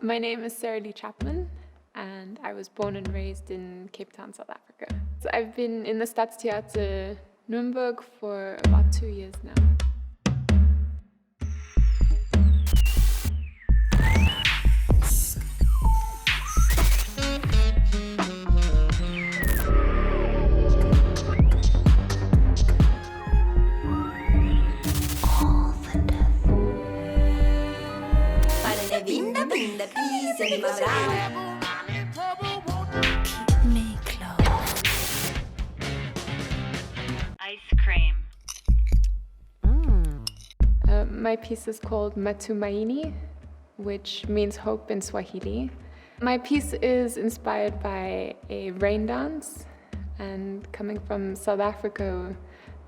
My name is Sarah-Lee Chapman, and I was born and raised in Cape Town, South Africa. So I've been in the Staatstheater Nuremberg for about 2 years now. Keep me close. Ice cream. My piece is called Matumaini, which means hope in Suaheli. My piece is inspired by a rain dance, and coming from South Africa,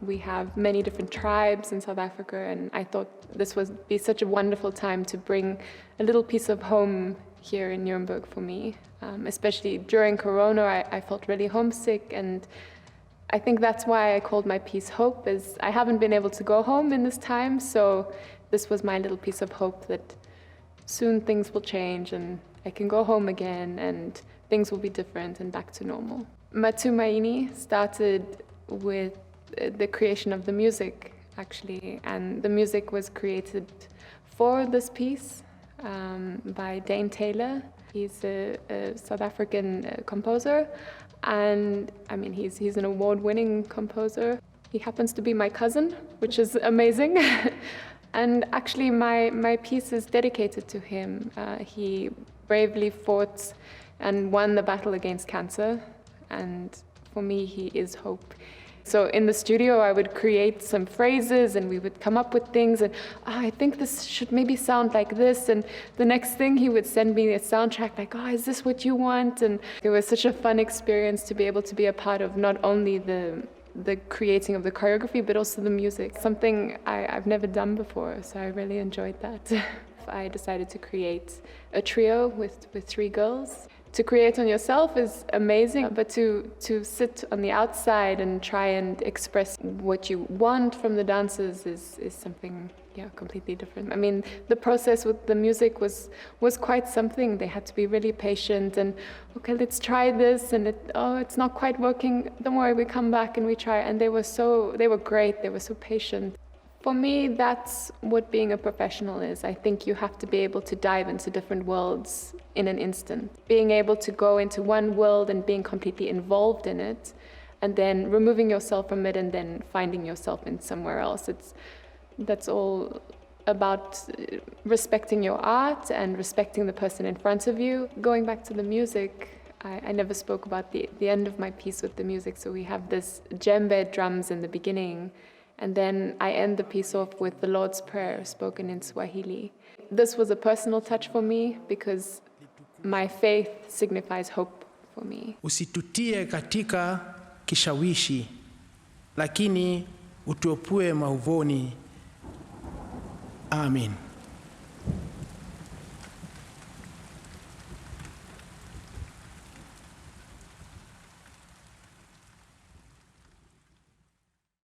we have many different tribes in South Africa, and I thought this would be such a wonderful time to bring a little piece of home here in Nuremberg for me. Especially during Corona, I felt really homesick, and I think that's why I called my piece Hope, is I haven't been able to go home in this time, so this was my little piece of hope that soon things will change and I can go home again and things will be different and back to normal. Matumaini started with the creation of the music, actually, and the music was created for this piece by Dane Taylor. He's a South African composer, and I mean he's an award-winning composer. He happens to be my cousin, which is amazing. And actually my piece is dedicated to him. He bravely fought and won the battle against cancer, and for me he is hope. So in the studio, I would create some phrases and we would come up with things and I think this should maybe sound like this, and the next thing he would send me a soundtrack like, is this what you want? And it was such a fun experience to be able to be a part of not only the creating of the choreography, but also the music, something I've never done before, so I really enjoyed that. I decided to create a trio with 3 girls. To create on yourself is amazing, but to sit on the outside and try and express what you want from the dancers is something completely different. I mean, the process with the music was quite something. They had to be really patient and, okay, let's try this, and it's not quite working. Don't worry, we come back and we try. And they were great. They were so patient. For me, that's what being a professional is. I think you have to be able to dive into different worlds in an instant. Being able to go into one world and being completely involved in it, and then removing yourself from it and then finding yourself in somewhere else. That's all about respecting your art and respecting the person in front of you. Going back to the music, I never spoke about the end of my piece with the music. So we have this djembe drums in the beginning, and then I end the piece off with the Lord's Prayer spoken in Swahili. This was a personal touch for me because my faith signifies hope for me. Usitutie katika kishawishi, lakini utuepue mauvoni. Amen.